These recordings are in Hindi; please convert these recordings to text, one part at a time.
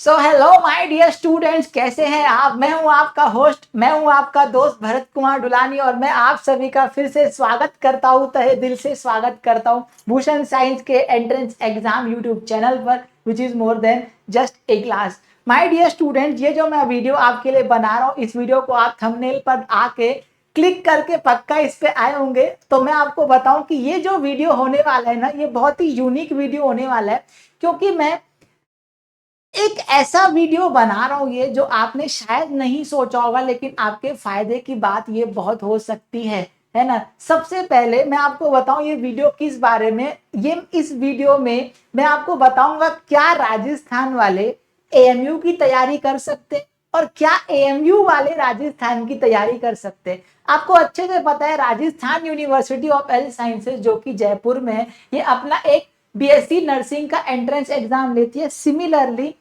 So hello my dear students, कैसे हैं आप। मैं हूं आपका होस्ट, मैं हूं आपका दोस्त भरत कुमार डुलानी और मैं आप सभी का फिर से स्वागत करता हूं, तहे दिल से स्वागत करता हूं भूषण साइंस के एंट्रेंस एग्जाम यूट्यूब चैनल पर, which is more than just a class. My dear student, ये जो मैं वीडियो आपके लिए बना रहा हूँ, इस वीडियो को आप थंबनेल पर आके क्लिक करके पक्का इस पे आए होंगे। तो मैं आपको बताऊं कि ये जो वीडियो होने वाला है ना, ये बहुत ही यूनिक वीडियो होने वाला है, क्योंकि मैं एक ऐसा वीडियो बना रहा हूं ये जो आपने शायद नहीं सोचा होगा, लेकिन आपके फायदे की बात ये बहुत हो सकती है ना। सबसे पहले मैं आपको बताऊं ये वीडियो किस बारे में। ये इस वीडियो में मैं आपको बताऊंगा क्या राजस्थान वाले एएमयू की तैयारी कर सकते और क्या एएमयू वाले राजस्थान की तैयारी कर सकते। आपको अच्छे से पता है Rajasthan university of health sciences जो कि जयपुर में है, ये अपना एक बीएससी नर्सिंग का एंट्रेंस एग्जाम लेती है। सिमिलरली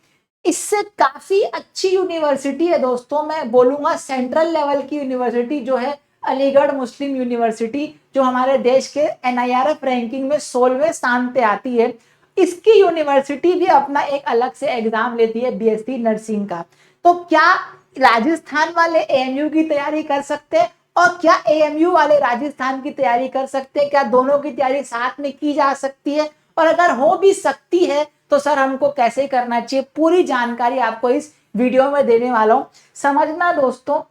इससे काफी अच्छी यूनिवर्सिटी है दोस्तों, मैं बोलूंगा सेंट्रल लेवल की यूनिवर्सिटी जो है अलीगढ़ मुस्लिम यूनिवर्सिटी, जो हमारे देश के एनआईआरएफ रैंकिंग में 16वें स्थान पे आती है। इसकी यूनिवर्सिटी भी अपना एक अलग से एग्जाम लेती है बीएससी नर्सिंग का। तो क्या राजस्थान वाले एएमयू की तैयारी कर सकते हैं और क्या एएमयू वाले राजस्थान की तैयारी कर सकते हैं? क्या दोनों की तैयारी साथ में की जा सकती है? और अगर हो भी सकती है तो सर हमको कैसे करना चाहिए, पूरी जानकारी आपको इस वीडियो में देने वाला हूं। समझना दोस्तों,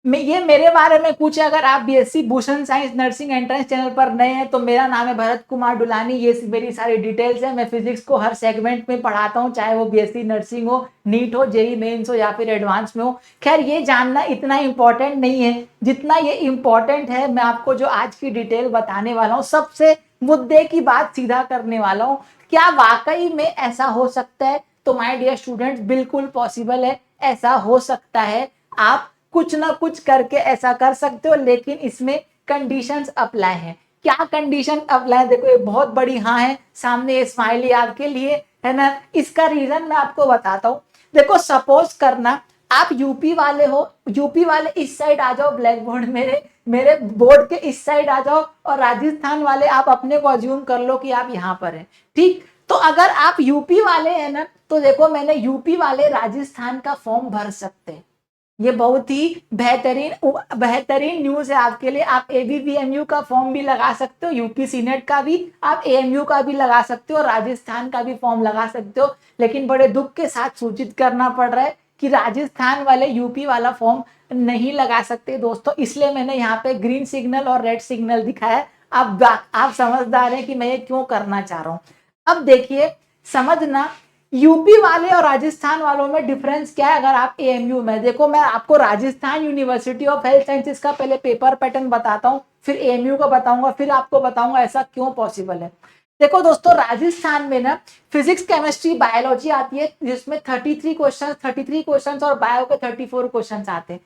ये मेरे बारे में पूछे अगर आप BSc Bhushan science nursing entrance channel पर नए हैं तो मेरा नाम है भरत कुमार डुलानी, ये मेरी सारी डिटेल्स है। मैं फिजिक्स को हर सेगमेंट में पढ़ाता हूँ, चाहे वो बीएससी नर्सिंग हो, नीट हो, जेई मेंस हो या फिर एडवांस में हो। खैर ये जानना इतना इंपॉर्टेंट नहीं है जितना ये इंपॉर्टेंट है मैं आपको जो आज की डिटेल बताने वाला हूँ। सबसे मुद्दे की बात सीधा करने वाला हूँ, क्या वाकई में ऐसा हो सकता है? तो माय डियर स्टूडेंट्स, बिल्कुल पॉसिबल है, ऐसा हो सकता है। आप कुछ ना कुछ करके ऐसा कर सकते हो, लेकिन इसमें कंडीशंस अप्लाई है। क्या कंडीशन अप्लाई? देखो ये बहुत बड़ी हाँ है, सामने ये स्माइली आपके लिए है ना। इसका रीजन मैं आपको बताता हूँ। देखो सपोज करना आप यूपी वाले हो, यूपी वाले इस साइड आ जाओ, ब्लैक बोर्ड मेरे मेरे बोर्ड के इस साइड आ जाओ, और राजस्थान वाले आप अपने को अज्यूम कर लो कि आप यहाँ पर हैं, ठीक। तो अगर आप यूपी वाले हैं ना, तो देखो मैंने यूपी वाले राजस्थान का फॉर्म भर सकते हैं। ये बहुत ही बेहतरीन बेहतरीन न्यूज है आपके लिए। आप एबीवीएमयू का फॉर्म भी लगा सकते हो, यूपी सीनेट का भी, आप एएमयू का भी लगा सकते हो, राजस्थान का भी फॉर्म लगा सकते हो। लेकिन बड़े दुख के साथ सूचित करना पड़ रहा है कि राजस्थान वाले यूपी वाला फॉर्म नहीं लगा सकते दोस्तों, इसलिए मैंने यहाँ पे ग्रीन सिग्नल और रेड सिग्नल दिखाया है। आप समझदार हैं कि मैं ये क्यों करना चाह रहा हूँ। अब देखिए, समझना यूपी वाले और राजस्थान वालों में डिफरेंस क्या है। अगर आप एएमयू में देखो, मैं आपको Rajasthan university of health sciences का पहले पेपर पैटर्न बताता हूँ, फिर एएमयू का बताऊंगा, फिर आपको बताऊंगा ऐसा क्यों पॉसिबल है। देखो दोस्तों, राजस्थान में ना फिजिक्स केमिस्ट्री बायोलॉजी आती है, जिसमें 33 क्वेश्चन और बायो के 34 क्वेश्चन आते हैं।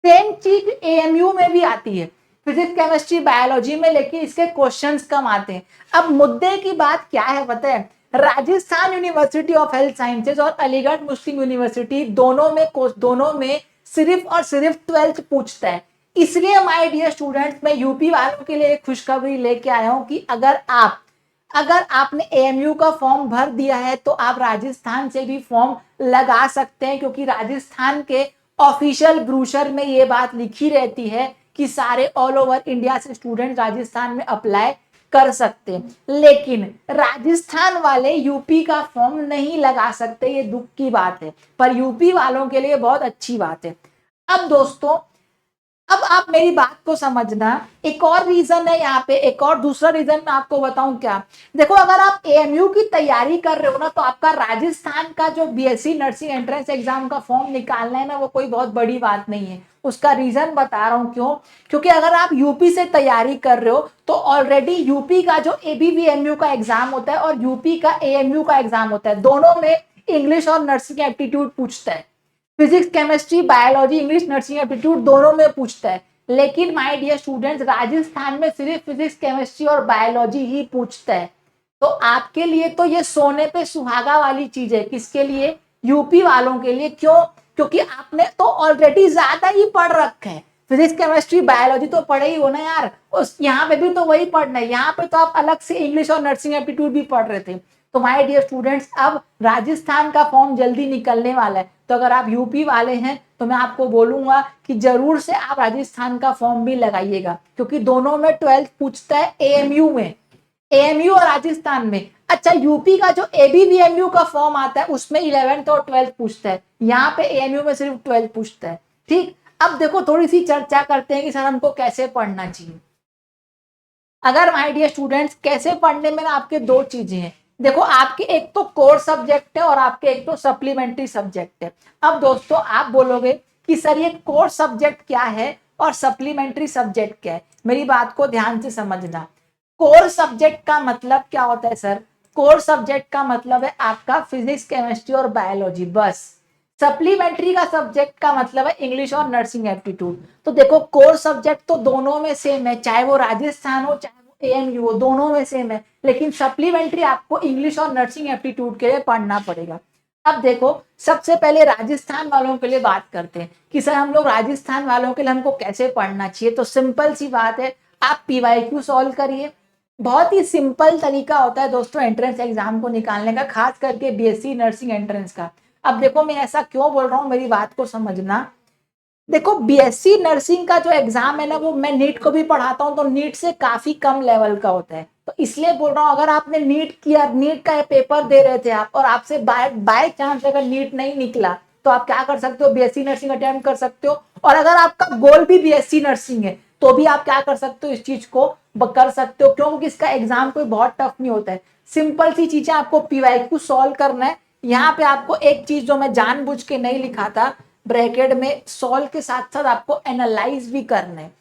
सेम चीज एएमयू में भी आती है, फिजिक्स केमिस्ट्री बायोलॉजी में, लेकिन इसके क्वेश्चंस कम आते हैं। अब मुद्दे की बात क्या है पता है, Rajasthan university of health sciences और अलीगढ़ मुस्लिम यूनिवर्सिटी दोनों में सिर्फ और सिर्फ 12th पूछता है। इसलिए माय डियर स्टूडेंट्स, मैं यूपी वालों के लिए एक खुशखबरी लेके आया हूं कि अगर आपने एएमयू का फॉर्म भर दिया है तो आप राजस्थान से भी फॉर्म लगा सकते हैं, क्योंकि राजस्थान के ऑफिशियल ब्रोशर में ये बात लिखी रहती है कि सारे ऑल ओवर इंडिया से स्टूडेंट राजस्थान में अप्लाई कर सकते हैं। लेकिन राजस्थान वाले यूपी का फॉर्म नहीं लगा सकते, ये दुख की बात है, पर यूपी वालों के लिए बहुत अच्छी बात है। अब दोस्तों, अब आप मेरी बात को समझना, एक और रीजन है यहाँ पे, एक और दूसरा रीजन मैं आपको बताऊं क्या। देखो अगर आप एएमयू की तैयारी कर रहे हो ना, तो आपका राजस्थान का जो बीएससी नर्सिंग एंट्रेंस एग्जाम का फॉर्म निकालना है ना, वो कोई बहुत बड़ी बात नहीं है। उसका रीजन बता रहा हूं क्यों। क्योंकि अगर आप यूपी से तैयारी कर रहे हो तो ऑलरेडी यूपी का जो एबीवीएमयू का एग्जाम होता है और यूपी का एएमयू का एग्जाम होता है, दोनों में इंग्लिश और नर्सिंग एप्टीट्यूड पूछता है। Physics chemistry biology English nursing aptitude दोनों में पूछता है। लेकिन माय डियर स्टूडेंट्स, राजस्थान में सिर्फ फिजिक्स केमिस्ट्री और बायोलॉजी ही पूछता है। तो आपके लिए तो ये सोने पे सुहागा वाली चीज है। किसके लिए? यूपी वालों के लिए। क्यों? क्योंकि आपने तो ऑलरेडी ज्यादा ही पढ़ रखा है। फिजिक्स केमिस्ट्री बायोलॉजी तो पढ़े ही हो ना यार, उस यहाँ पे भी तो वही पढ़ना है। यहाँ पे तो आप अलग से इंग्लिश और नर्सिंग एप्टीट्यूड भी पढ़ रहे थे। तो माय डियर स्टूडेंट्स, अब राजस्थान का फॉर्म जल्दी निकलने वाला है, तो अगर आप यूपी वाले हैं तो मैं आपको बोलूंगा कि जरूर से आप राजस्थान का फॉर्म भी लगाइएगा, क्योंकि दोनों में 12th पूछता है, एएमयू में, एएमयू और राजस्थान में। अच्छा, यूपी का जो एबीवीएमयू का फॉर्म आता है उसमें 11th और 12th पूछता है, यहाँ पे एएमयू में सिर्फ 12th पूछता है। ठीक, अब देखो थोड़ी सी चर्चा करते हैं कि सर हमको कैसे पढ़ना चाहिए। अगर माय डियर स्टूडेंट्स, कैसे पढ़ने में आपके दो चीजें हैं। देखो, आपके एक तो कोर सब्जेक्ट है और आपके एक तो सप्लीमेंट्री सब्जेक्ट है। अब दोस्तों आप बोलोगे कि सर ये कोर सब्जेक्ट क्या है और सप्लीमेंट्री सब्जेक्ट क्या है। मेरी बात को ध्यान से समझना। कोर सब्जेक्ट का मतलब क्या होता है सर? कोर सब्जेक्ट का मतलब है आपका फिजिक्स, केमिस्ट्री और बायोलॉजी, बस। सप्लीमेंट्री का सब्जेक्ट का मतलब है इंग्लिश और नर्सिंग एप्टीट्यूड। तो देखो, कोर सब्जेक्ट तो दोनों में सेम है, चाहे वो राजस्थान हो चाहे वो एएमयू हो, दोनों में सेम है, लेकिन सप्लीमेंट्री आपको इंग्लिश और नर्सिंग एप्टीट्यूड के लिए पढ़ना पड़ेगा। अब देखो, सबसे पहले राजस्थान वालों के लिए बात करते हैं कि सर हम लोग राजस्थान वालों के लिए हमको कैसे पढ़ना चाहिए। तो सिंपल सी बात है, आप पीवाईक्यू सॉल्व करिए। बहुत ही सिंपल तरीका होता है दोस्तों एंट्रेंस एग्जाम को निकालने का, खास करके बीएससी नर्सिंग एंट्रेंस का। अब देखो, मैं ऐसा क्यों बोल रहा हूँ, मेरी बात को समझना। देखो, बीएससी नर्सिंग का जो एग्जाम है ना, वो मैं नीट को भी पढ़ाता हूँ, तो नीट से काफी कम लेवल का होता है। तो इसलिए बोल रहा हूँ, अगर आपने नीट किया, नीट का पेपर दे रहे थे आप, और आपसे बाय चांस अगर नीट नहीं निकला, तो आप क्या कर सकते हो, बीएससी नर्सिंग अटेम्प्ट कर सकते हो। और अगर आपका गोल भी बीएससी नर्सिंग है, तो भी आप क्या कर सकते हो, इस चीज को कर सकते हो। क्योंकि इसका एग्जाम कोई बहुत टफ नहीं होता है, सिंपल सी चीजें आपको पीवाईक्यू सॉल्व करना है। यहाँ पे आपको एक चीज जो मैं जानबूझ के नहीं लिखा था ब्रैकेट में, सॉल्व के साथ साथ आपको एनालाइज भी करना है।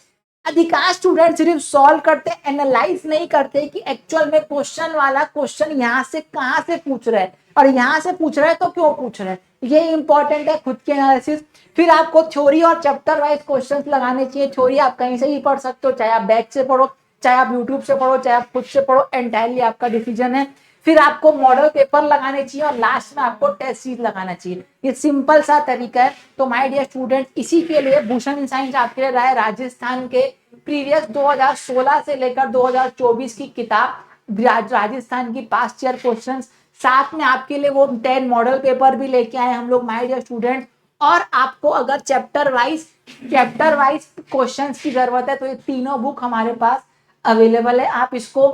अधिकांश स्टूडेंट सिर्फ सॉल्व करते, एनालाइज नहीं करते कि एक्चुअल में क्वेश्चन वाला क्वेश्चन यहाँ से कहाँ से पूछ रहा है, और यहाँ से पूछ रहा है तो क्यों पूछ रहा है, ये इंपॉर्टेंट है, खुद के एनालिसिस। फिर आपको थ्योरी और चैप्टर वाइज क्वेश्चंस लगाने चाहिए। थ्योरी आप कहीं से भी पढ़ सकते हो, चाहे आप बैच से पढ़ो, चाहे आप यूट्यूब से पढ़ो, चाहे आप खुद से पढ़ो, एंटायरली आपका डिसीजन है। फिर आपको मॉडल पेपर लगाने चाहिए और लास्ट में आपको टेस्ट सीरीज लगाना चाहिए। ये सिंपल सा तरीका है। तो माय डियर स्टूडेंट, इसी के लिए भूषण साइंस आपके लिए रहा है राजस्थान के प्रीवियस 2016 से लेकर 2024 की किताब, राजस्थान की पास्ट ईयर क्वेश्चंस, साथ में आपके लिए वो 10 मॉडल पेपर भी लेके आए हम लोग माय डियर स्टूडेंट। और आपको अगर चैप्टर वाइज क्वेश्चंस की जरूरत है, तो ये तीनों बुक हमारे पास अवेलेबल है। आप इसको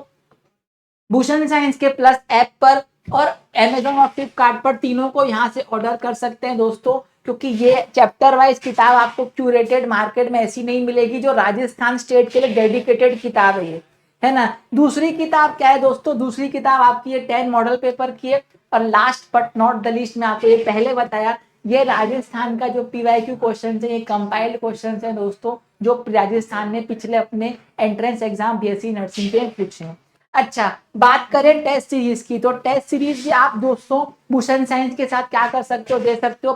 भूषण साइंस के प्लस ऐप पर और अमेजोन और फ्लिपकार्ट पर तीनों को यहाँ से ऑर्डर कर सकते हैं दोस्तों, क्योंकि ये चैप्टर वाइज किताब आपको क्यूरेटेड मार्केट में ऐसी नहीं मिलेगी। जो राजस्थान स्टेट के लिए डेडिकेटेड किताब है ये, है ना। दूसरी किताब क्या है दोस्तों, दूसरी किताब आपकी ये 10 मॉडल पेपर की है। और last but not the least, मैं आपको ये पहले बताया, ये राजस्थान का जो पीवाईक्यू क्वेश्चन है, ये कंपाइल्ड क्वेश्चन है दोस्तों, जो राजस्थान ने पिछले अपने एंट्रेंस एग्जाम बीएससी नर्सिंग के पूछे हैं। अच्छा, बात करें टेस्ट सीरीज की, तो टेस्ट सीरीज भी आप दोस्तों भूषण साइंस के साथ क्या कर सकते हो, दे सकते हो।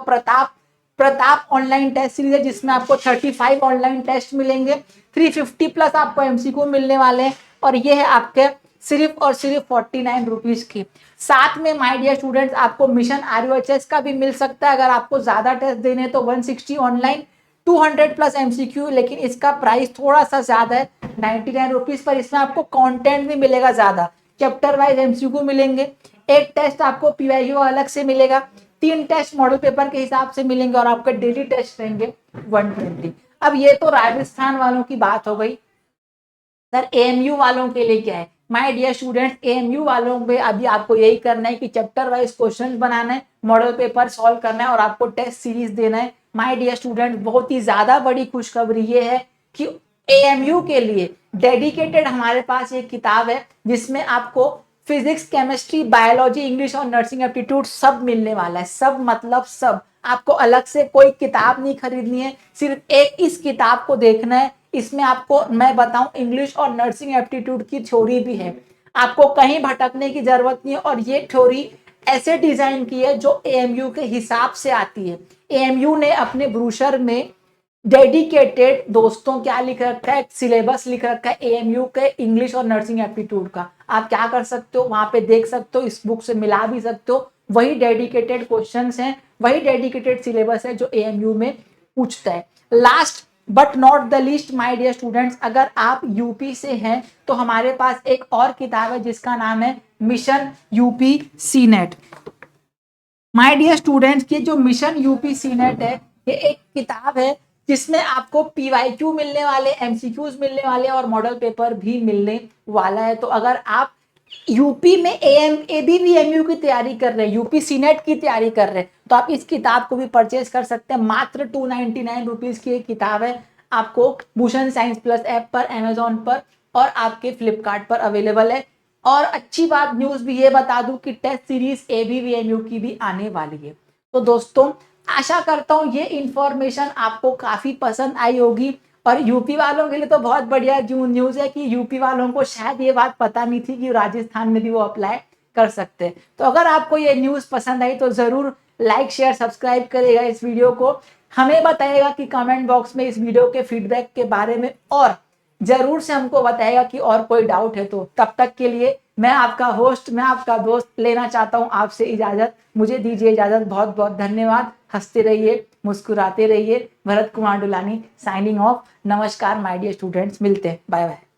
प्रताप ऑनलाइन टेस्ट सीरीज है, जिसमें आपको 35 ऑनलाइन टेस्ट मिलेंगे, 350 प्लस आपको एमसीक्यू मिलने वाले हैं, और ये है आपके सिर्फ और सिर्फ 49 रुपीज की। साथ में माय डियर स्टूडेंट्स, आपको मिशन आरयूएचएस का भी मिल सकता है। अगर आपको ज्यादा टेस्ट देने तो 160 ऑनलाइन, 200 प्लस एमसीक्यू, लेकिन इसका प्राइस थोड़ा सा ज्यादा है, 99 रुपीज पर। इसमें आपको कंटेंट भी मिलेगा ज्यादा, चैप्टर वाइज एमसीक्यू मिलेंगे, एक टेस्ट आपको पीवाईक्यू अलग से मिलेगा, 3 टेस्ट मॉडल पेपर के हिसाब से मिलेंगे, और आपके डेली टेस्ट रहेंगे 120। अब ये तो राजस्थान वालों की बात हो गई। सर एएमयू वालों के लिए क्या है? माय डियर स्टूडेंट्स, एएमयू वालों में अभी आपको यही करना है कि चैप्टर वाइज क्वेश्चंस बनाना है, मॉडल पेपर सॉल्व करना है, और आपको टेस्ट सीरीज देना है। माय डियर स्टूडेंट, बहुत ही ज्यादा बड़ी खुशखबरी ये है कि एएमयू के लिए डेडिकेटेड हमारे पास एक किताब है, जिसमें आपको फिजिक्स, केमिस्ट्री, बायोलॉजी, इंग्लिश और नर्सिंग एप्टीट्यूड सब मिलने वाला है। सब मतलब सब, आपको अलग से कोई किताब नहीं खरीदनी है, सिर्फ एक इस किताब को देखना है। इसमें आपको मैं बताऊं, इंग्लिश और नर्सिंग एप्टीट्यूड की थ्योरी भी है, आपको कहीं भटकने की जरूरत नहीं है। और ये थ्योरी ऐसे डिजाइन की है जो एएमयू के हिसाब से आती है। एएमयू ने अपने ब्रूशर में डेडिकेटेड दोस्तों क्या लिख रखा है, सिलेबस लिख रखा है एएमयू के इंग्लिश और नर्सिंग एप्टीट्यूड का। आप क्या कर सकते हो, वहां पे देख सकते हो, इस बुक से मिला भी सकते हो। वही डेडिकेटेड क्वेश्चंस हैं, वही डेडिकेटेड सिलेबस है जो एएमयू में पूछता है। Last but not the least my dear students, अगर आप यूपी से हैं तो हमारे पास एक और किताब है जिसका नाम है mission UP senate. My dear students, ये जो मिशन यूपी सीनेट है ये एक किताब है जिसमें आपको पीवाईक्यू मिलने वाले, एमसीक्यूज मिलने वाले और मॉडल पेपर भी मिलने वाला है। तो अगर आप यूपी में एबीवीएमयू की तैयारी कर रहे हैं, यूपी सीनेट की तैयारी कर रहे हैं, तो आप इस किताब को भी परचेज कर सकते हैं। मात्र 299 रुपीज की एक किताब है, आपको भूषण साइंस प्लस ऐप पर, अमेजोन पर और आपके फ्लिपकार्ट पर अवेलेबल है। और अच्छी बात न्यूज भी ये बता दूं कि टेस्ट सीरीज एबीवीएमयू की भी आने वाली है। तो दोस्तों आशा करता हूं ये इंफॉर्मेशन आपको काफी पसंद आई होगी। और यूपी वालों के लिए तो बहुत बढ़िया न्यूज है कि यूपी वालों को शायद ये बात पता नहीं थी कि राजस्थान में भी वो अप्लाई कर सकते हैं। तो अगर आपको ये न्यूज पसंद आई तो जरूर लाइक शेयर सब्सक्राइब करेगा इस वीडियो को। हमें बताइएगा कि कमेंट बॉक्स में इस वीडियो के फीडबैक के बारे में, और जरूर से हमको बताइएगा कि और कोई डाउट है तो। तब तक के लिए मैं आपका होस्ट, मैं आपका दोस्त लेना चाहता हूं आपसे इजाजत। मुझे दीजिए इजाजत। बहुत बहुत धन्यवाद। हंसते रहिए, मुस्कुराते रहिए। Bharat Kumar Dulani signing off. नमस्कार माय डियर स्टूडेंट्स, मिलते हैं, बाय बाय।